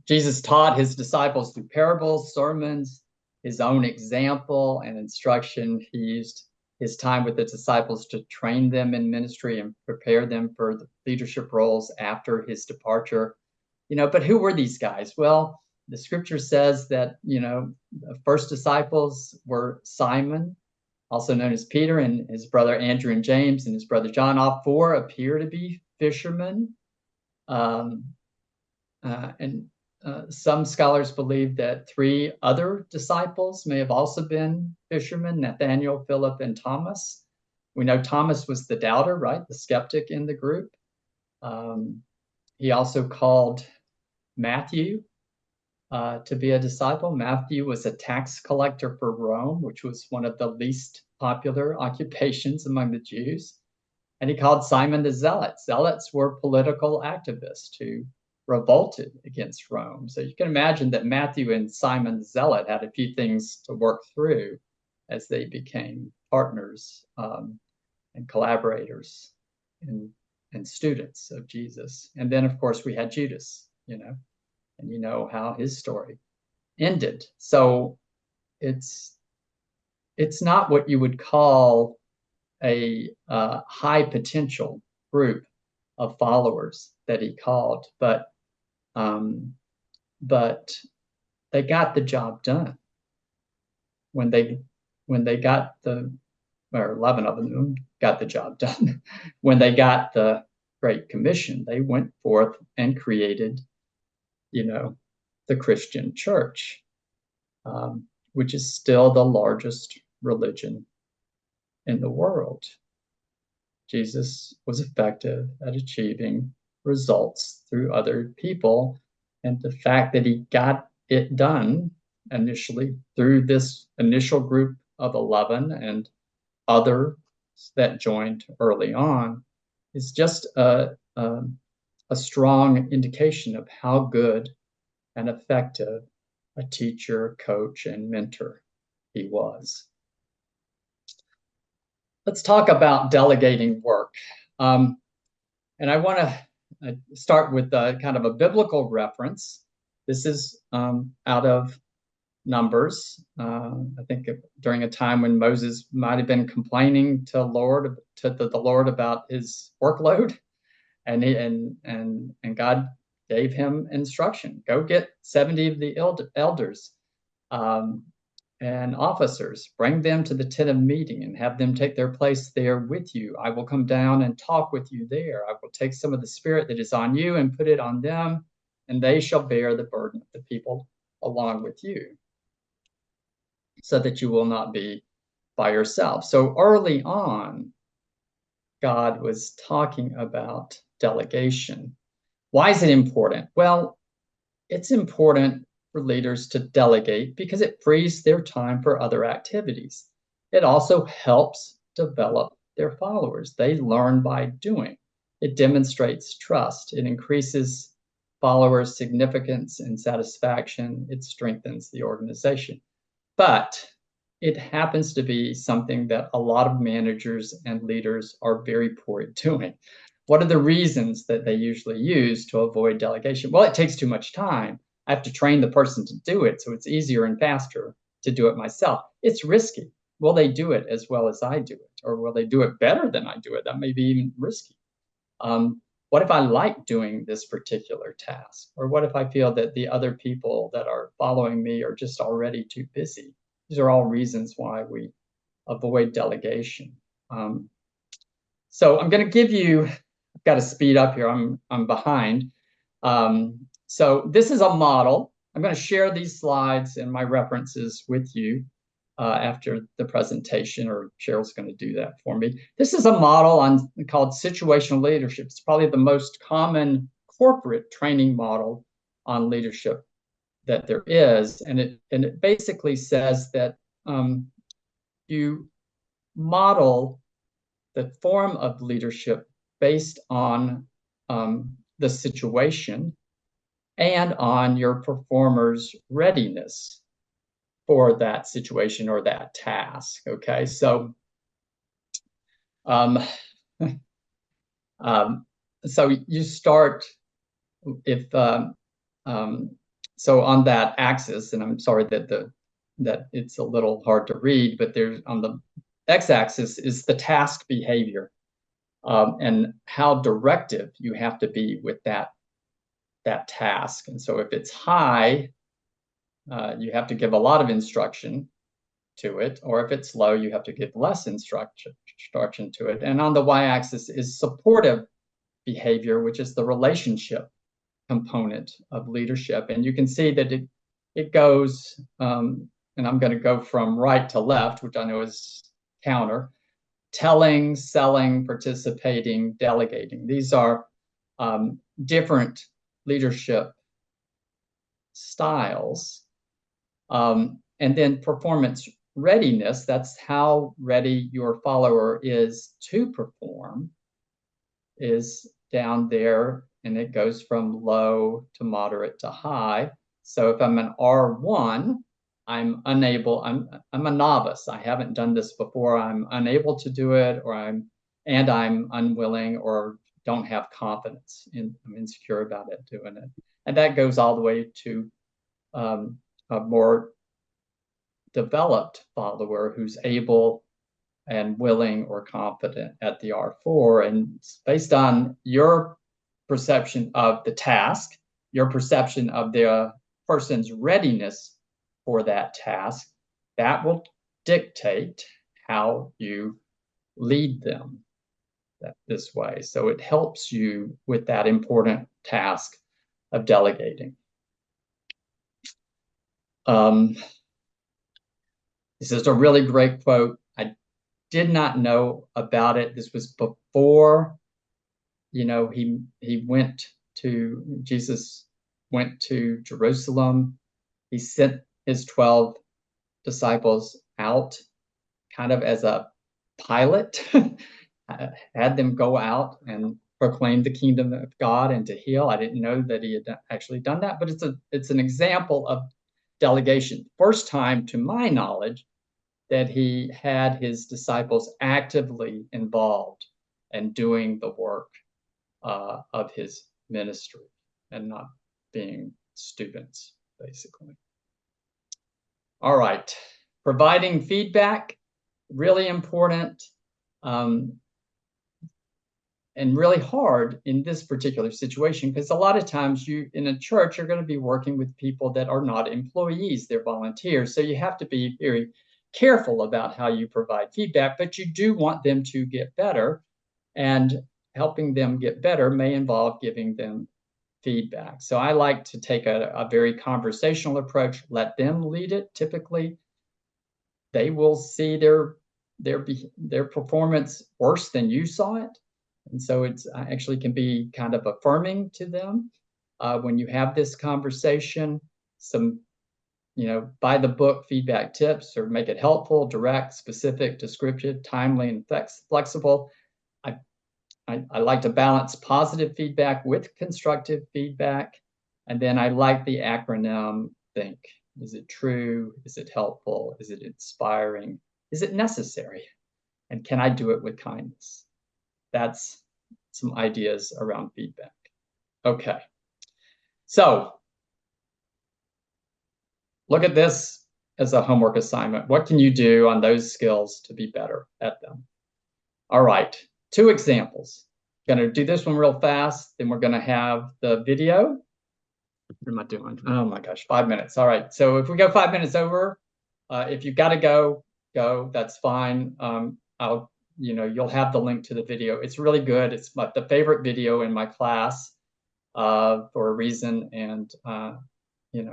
Jesus taught his disciples through parables, sermons, his own example and instruction. He used his time with the disciples to train them in ministry and prepare them for the leadership roles after his departure. But who were these guys? Well, the scripture says that, the first disciples were Simon, also known as Peter, and his brother Andrew and James, and his brother John. All four appear to be fishermen. Some scholars believe that three other disciples may have also been fishermen: Nathaniel, Philip, and Thomas. We know Thomas was the doubter, right? The skeptic in the group. He also called Matthew to be a disciple. Matthew was a tax collector for Rome, which was one of the least popular occupations among the Jews. And he called Simon the Zealot. Zealots were political activists who revolted against Rome. So you can imagine that Matthew and Simon the Zealot had a few things to work through as they became partners and collaborators and students of Jesus. And then, of course, we had Judas, and you know how his story ended. So it's not what you would call a high potential group of followers that he called, but they got the job done. when they got or 11 of them got the job done. When they got the Great Commission, they went forth and created, the Christian church, which is still the largest religion in the world. Jesus was effective at achieving results through other people. And the fact that he got it done initially through this initial group of 11 and others that joined early on is just a strong indication of how good and effective a teacher, coach, and mentor he was. Let's talk about delegating work. And I want to start with kind of a biblical reference. This is out of Numbers. I think during a time when Moses might have been complaining to the Lord about his workload, and God gave him instruction: go get 70 of the elders and officers, bring them to the tent of meeting and have them take their place there with you. I will come down and talk with you there. I will take some of the spirit that is on you and put it on them, and they shall bear the burden of the people along with you, so that you will not be by yourself. So early on, God was talking about delegation. Why is it important? Well, it's important for leaders to delegate because it frees their time for other activities. It also helps develop their followers. They learn by doing. It demonstrates trust. It increases followers' significance and satisfaction. It strengthens the organization. But it happens to be something that a lot of managers and leaders are very poor at doing. What are the reasons that they usually use to avoid delegation? Well, it takes too much time. I have to train the person to do it, so it's easier and faster to do it myself. It's risky. Will they do it as well as I do it? Or will they do it better than I do it? That may be even risky. What if I like doing this particular task? Or what if I feel that the other people that are following me are just already too busy? These are all reasons why we avoid delegation. So I'm going to give you, I've got to speed up here. I'm behind. So this is a model. I'm going to share these slides and my references with you after the presentation, or Cheryl's going to do that for me. This is a model called situational leadership. It's probably the most common corporate training model on leadership that there is. And it basically says that you model the form of leadership based on the situation and on your performer's readiness for that situation or that task. Okay, so so you start if so on that axis, and I'm sorry that it's a little hard to read, but there's on the x-axis is the task behavior and how directive you have to be with that task. And so if it's high, you have to give a lot of instruction to it, or if it's low, you have to give less instruction to it. And on the y-axis is supportive behavior, which is the relationship component of leadership. And you can see that it goes, and I'm going to go from right to left, which I know is counter: telling, selling, participating, delegating. These are different leadership styles. And then performance readiness, that's how ready your follower is to perform, is down there, and it goes from low to moderate to high. So if I'm an R1, I'm unable, I'm a novice. I haven't done this before. I'm unable to do it, or I'm unwilling or don't have confidence I'm insecure about it doing it. And that goes all the way to a more developed follower who's able and willing or confident at the R4. And based on your perception of the task, your perception of the person's readiness for that task, that will dictate how you lead them this way. So it helps you with that important task of delegating. This is a really great quote. I did not know about it. This was before, Jesus went to Jerusalem. He sent his 12 disciples out kind of as a pilot, had them go out and proclaim the kingdom of God and to heal. I didn't know that he had actually done that, but it's an example of delegation. First time, to my knowledge, that he had his disciples actively involved in doing the work of his ministry and not being students, basically. All right, providing feedback, really important and really hard in this particular situation, because a lot of times you in a church are going to be working with people that are not employees, they're volunteers. So you have to be very careful about how you provide feedback, but you do want them to get better, and helping them get better may involve giving them feedback. So I like to take a very conversational approach, let them lead it. Typically, they will see their performance worse than you saw it. And so it's actually can be kind of affirming to them when you have this conversation. Some, by the book feedback tips, or make it helpful, direct, specific, descriptive, timely, and flexible. I like to balance positive feedback with constructive feedback. And then I like the acronym THINK. Is it true? Is it helpful? Is it inspiring? Is it necessary? And can I do it with kindness? That's some ideas around feedback. Okay. So look at this as a homework assignment. What can you do on those skills to be better at them? All right. 2 examples. I'm going to do this one real fast. Then we're going to have the video. What am I doing? Oh my gosh, 5 minutes. All right. So if we go 5 minutes over, if you've got to go, that's fine. You'll have the link to the video. It's really good. It's the favorite video in my class for a reason. And,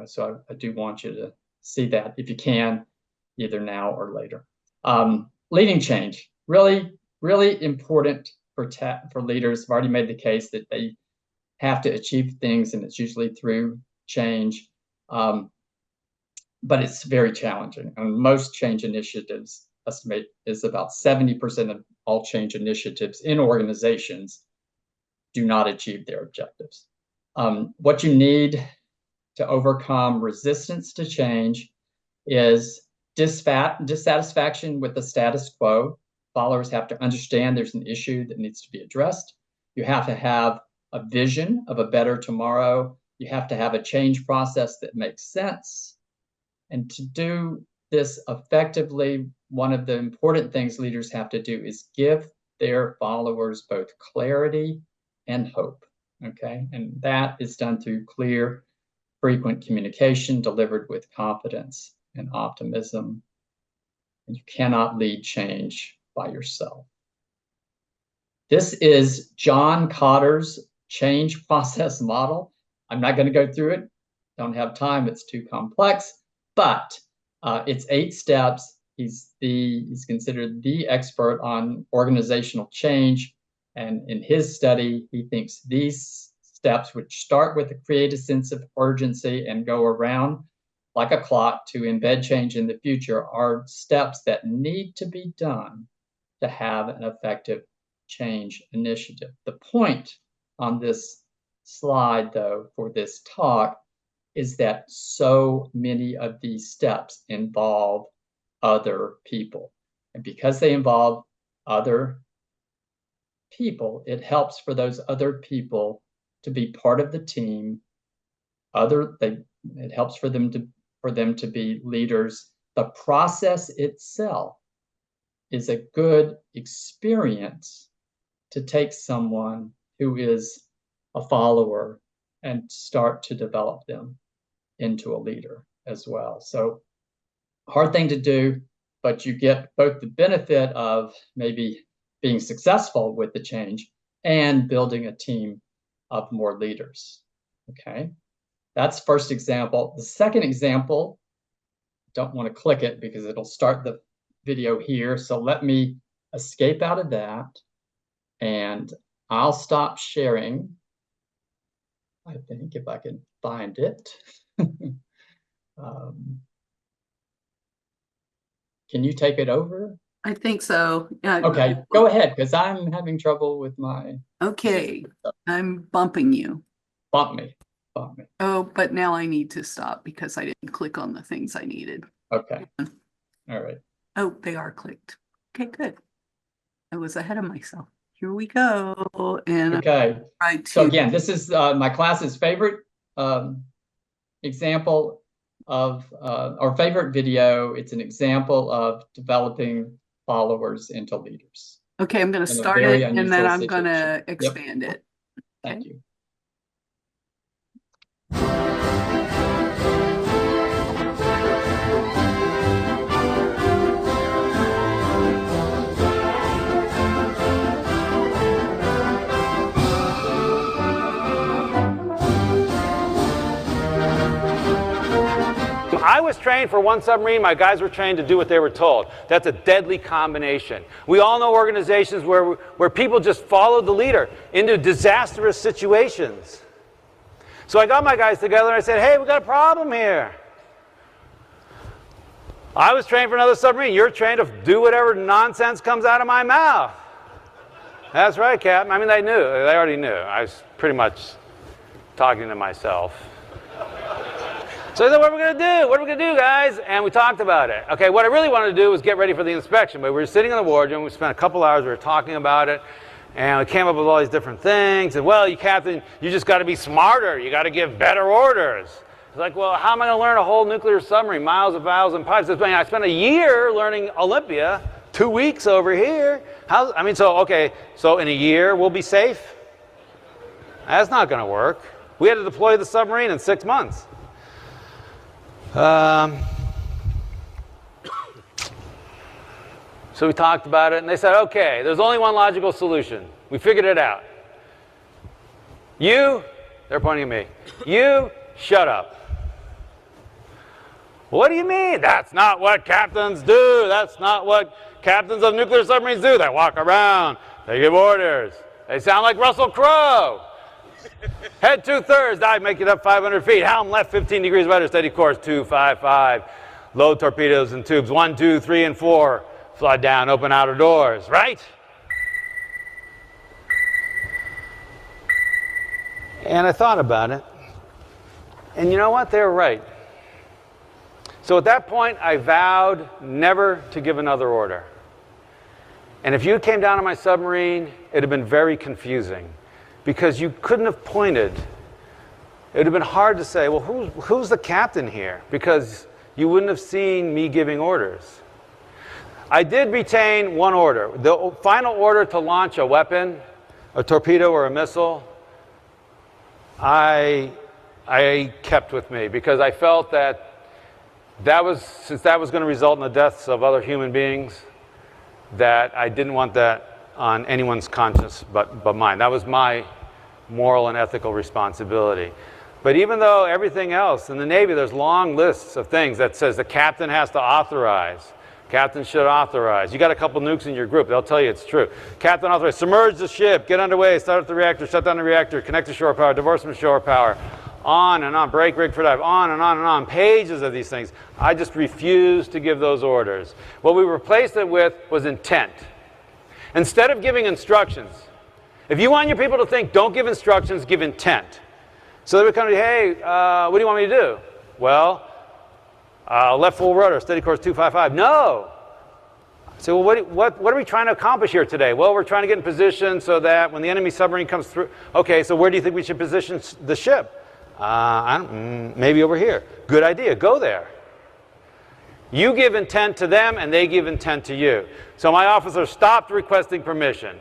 so I do want you to see that if you can, either now or later. Leading change, really, really important for leaders. I've already made the case that they have to achieve things, and it's usually through change. But it's very challenging. And most change initiatives estimate is about 70% of all change initiatives in organizations do not achieve their objectives. What you need to overcome resistance to change is dissatisfaction with the status quo. Followers have to understand there's an issue that needs to be addressed. You have to have a vision of a better tomorrow. You have to have a change process that makes sense. And to do this effectively, one of the important things leaders have to do is give their followers both clarity and hope, okay? And that is done through clear, frequent communication delivered with confidence and optimism. And you cannot lead change by yourself. This is John Cotter's change process model. I'm not going to go through it. Don't have time. It's too complex. But it's 8 steps. He's considered the expert on organizational change. And in his study, he thinks these steps, which start with create a sense of urgency and go around like a clock to embed change in the future, are steps that need to be done to have an effective change initiative. The point on this slide, though, for this talk is that so many of these steps involve other people. And because they involve other people, it helps for those other people to be part of the team. It helps for them to be leaders. The process itself is a good experience to take someone who is a follower and start to develop them into a leader as well. So hard thing to do, but you get both the benefit of maybe being successful with the change and building a team of more leaders. Okay, that's first example. The second example, don't want to click it because it'll start the video here. So let me escape out of that and I'll stop sharing. I think if I can find it. Can you take it over? I think so. Okay, go ahead, because I'm having trouble with my. Okay, I'm bumping you. Bump me. Oh, but now I need to stop because I didn't click on the things I needed. Okay. All right. Oh, they are clicked. Okay, good. I was ahead of myself. Here we go. And okay. So again, this is my class's favorite example of or favorite video. It's an example of developing followers into leaders. Okay, I'm going to start it and then I'm going to expand it. Thank you. I was trained for one submarine, my guys were trained to do what they were told. That's a deadly combination. We all know organizations where people just followed the leader into disastrous situations. So I got my guys together and I said, hey, we got a problem here. I was trained for another submarine. You're trained to do whatever nonsense comes out of my mouth. That's right, Captain. I mean, they knew. They already knew. I was pretty much talking to myself. So I said, what are we going to do? What are we going to do, guys? And we talked about it. Okay, what I really wanted to do was get ready for the inspection. But we were sitting in the wardroom. We spent a couple hours. We were talking about it. And we came up with all these different things. And, well, you Captain, you just got to be smarter. You got to give better orders. It's like, well, how am I going to learn a whole nuclear submarine, miles of valves and pipes? I spent a year learning Olympia, 2 weeks over here. So in a year we'll be safe? That's not going to work. We had to deploy the submarine in 6 months. So we talked about it, and they said, okay, there's only one logical solution. We figured it out. You, they're pointing at me, you shut up. What do you mean? That's not what captains do. That's not what captains of nuclear submarines do. They walk around, they give orders. They sound like Russell Crowe. Head 2/3, dive, make it up 500 feet. Helm left 15 degrees rudder, steady course 255. Load torpedoes and tubes 1, 2, 3, and 4. Flood down, open outer doors, right? And I thought about it. And you know what? They were right. So at that point, I vowed never to give another order. And if you came down on my submarine, it would have been very confusing. Because you couldn't have pointed. It would have been hard to say, well, who's the captain here? Because you wouldn't have seen me giving orders. I did retain one order. The final order to launch a weapon, a torpedo or a missile, I kept with me because I felt since that was going to result in the deaths of other human beings, that I didn't want that on anyone's conscience but mine. That was my moral and ethical responsibility. But even though everything else in the Navy, there's long lists of things that says the captain has to authorize. Captain should authorize. You got a couple nukes in your group, they'll tell you it's true. Captain authorize, submerge the ship, get underway, start up the reactor, shut down the reactor, connect to shore power, divorce from shore power, on and on, break rig for dive, on and on and on, pages of these things. I just refused to give those orders. What we replaced it with was intent. Instead of giving instructions, if you want your people to think, don't give instructions, give intent. So they would come to you, hey, what do you want me to do? Well, left full rudder, steady course 255. No. So what are we trying to accomplish here today? Well, we're trying to get in position so that when the enemy submarine comes through, okay, so where do you think we should position the ship? Maybe over here. Good idea, go there. You give intent to them and they give intent to you. So my officer stopped requesting permission.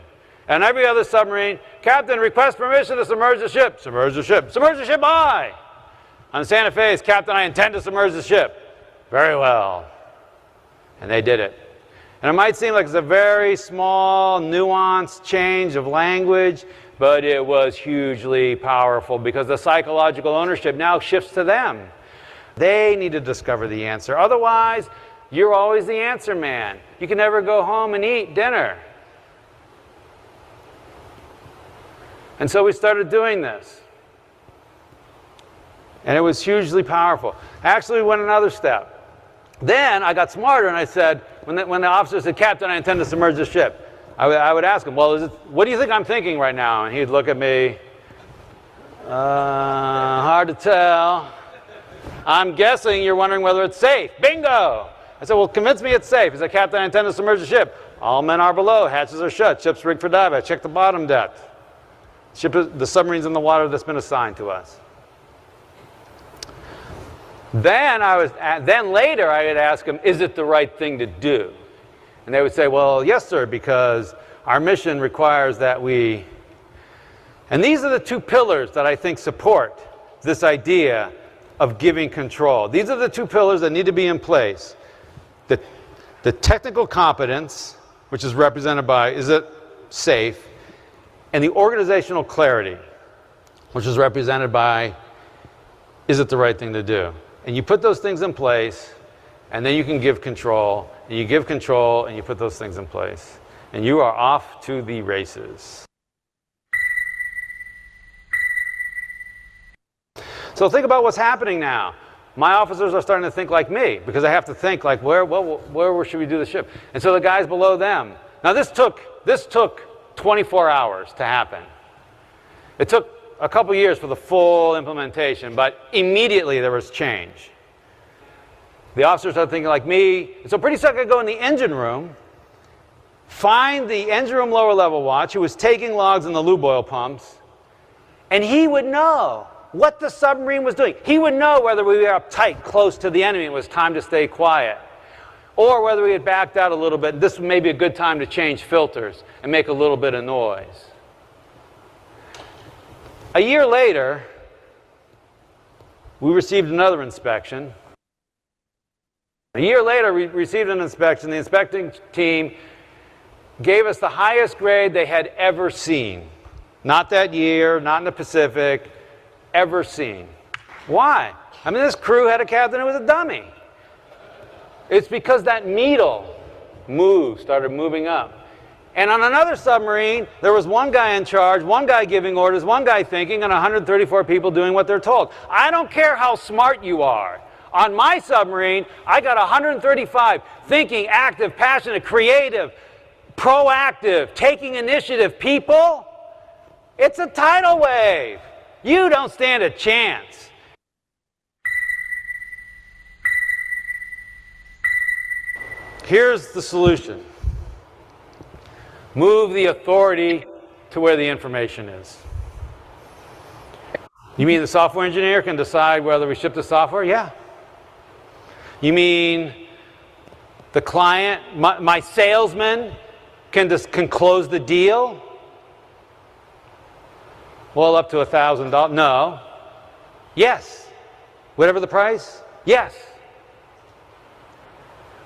And every other submarine, Captain, request permission to submerge the ship. Submerge the ship. Submerge the ship, aye. On Santa Fe, Captain, I intend to submerge the ship. Very well. And they did it. And it might seem like it's a very small, nuanced change of language, but it was hugely powerful because the psychological ownership now shifts to them. They need to discover the answer. Otherwise, you're always the answer man. You can never go home and eat dinner. And so we started doing this. And it was hugely powerful. Actually, we went another step. Then I got smarter and I said, when the officer said, "Captain, I intend to submerge the ship," I would ask him, "Well, what do you think I'm thinking right now?" And he'd look at me, hard to tell. "I'm guessing you're wondering whether it's safe." Bingo! I said, "Well, convince me it's safe." He said, "Captain, I intend to submerge the ship. All men are below, hatches are shut, ship's rigged for dive. I checked the bottom depth. The submarine's in the water that's been assigned to us." Then later I would ask them, "Is it the right thing to do?" And they would say, "Well, yes, sir, because our mission requires that we..." And these are the two pillars that I think support this idea of giving control. These are the two pillars that need to be in place. The technical competence, which is represented by, is it safe? And the organizational clarity, which is represented by, is it the right thing to do? And you put those things in place, and then you can give control, and you give control, and you put those things in place. And you are off to the races. So think about what's happening now. My officers are starting to think like me, because I have to think like, where should we do the ship? And so the guys below them. Now this took 24 hours to happen. It took a couple years for the full implementation, but immediately there was change. The officers started thinking like me. So pretty soon I could go in the engine room, find the engine room lower level watch who was taking logs in the lube oil pumps, and he would know what the submarine was doing. He would know whether we were up tight, close to the enemy, and it was time to stay quiet, or whether we had backed out a little bit. This may be a good time to change filters and make a little bit of noise. A year later, we received another inspection. A year later, we received an inspection. The inspecting team gave us the highest grade they had ever seen. Not that year, not in the Pacific, ever seen. Why? I mean, this crew had a captain who was a dummy. It's because that needle started moving up. And on another submarine, there was one guy in charge, one guy giving orders, one guy thinking, and 134 people doing what they're told. I don't care how smart you are. On my submarine, I got 135 thinking, active, passionate, creative, proactive, taking initiative people. It's a tidal wave. You don't stand a chance. Here's the solution. Move the authority to where the information is. You mean the software engineer can decide whether we ship the software? Yeah. You mean the client, my salesman can close the deal? Well, up to $1,000. No. Yes. Whatever the price? Yes.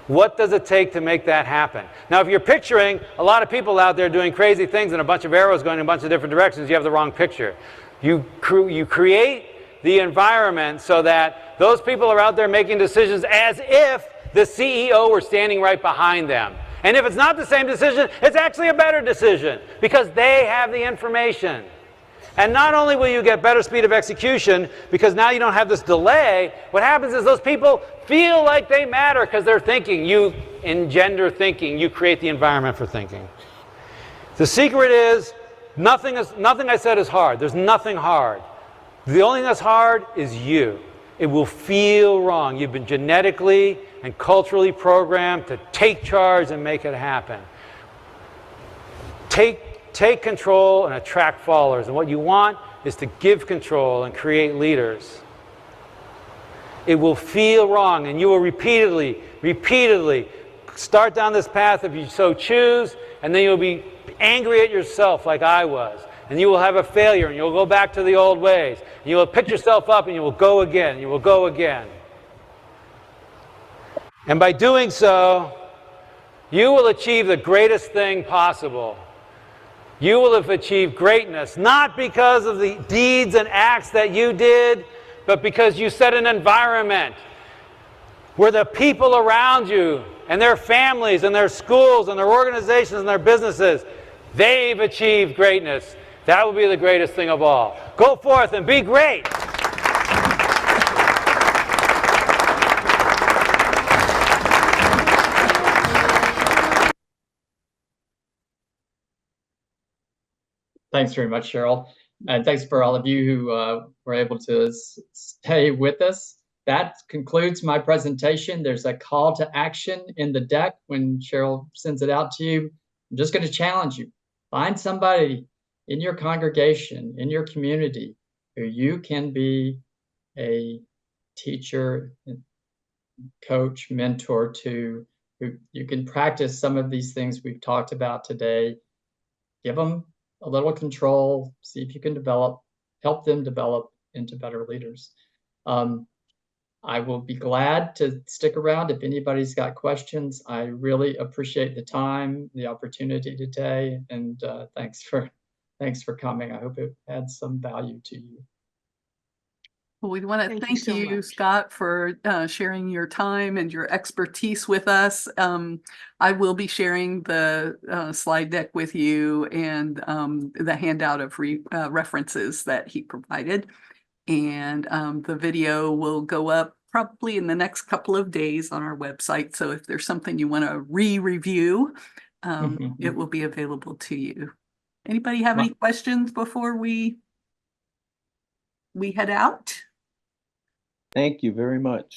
What does it take to make that happen? Now, if you're picturing a lot of people out there doing crazy things and a bunch of arrows going in a bunch of different directions, you have the wrong picture. You create the environment so that those people are out there making decisions as if the CEO were standing right behind them. And if it's not the same decision, it's actually a better decision because they have the information. And not only will you get better speed of execution, because now you don't have this delay, what happens is those people feel like they matter because they're thinking. You engender thinking. You create the environment for thinking. The secret is, nothing I said is hard. There's nothing hard. The only thing that's hard is you. It will feel wrong. You've been genetically and culturally programmed to take charge and make it happen. Take control and attract followers. And what you want is to give control and create leaders. It will feel wrong, and you will repeatedly start down this path if you so choose, and then you'll be angry at yourself like I was. And you will have a failure, and you'll go back to the old ways. And you will pick yourself up, and you will go again. You will go again. And by doing so, you will achieve the greatest thing possible. You will have achieved greatness, not because of the deeds and acts that you did, but because you set an environment where the people around you and their families and their schools and their organizations and their businesses, they've achieved greatness. That will be the greatest thing of all. Go forth and be great. Thanks very much, Cheryl. And thanks for all of you who were able to stay with us. That concludes my presentation. There's a call to action in the deck when Cheryl sends it out to you. I'm just going to challenge you. Find somebody in your congregation, in your community, who you can be a teacher, coach, mentor to, who you can practice some of these things we've talked about today. Give them a little control, see if you can help them develop into better leaders. I will be glad to stick around if anybody's got questions. I really appreciate the time, the opportunity today, and thanks for coming. I hope it had some value to you. Well, we want to Thank you thank so you, much. Scott, for sharing your time and your expertise with us. I will be sharing the slide deck with you and the handout of references that he provided. And the video will go up probably in the next couple of days on our website. So if there's something you want to re-review, it will be available to you. Anybody have any questions before we head out? Thank you very much.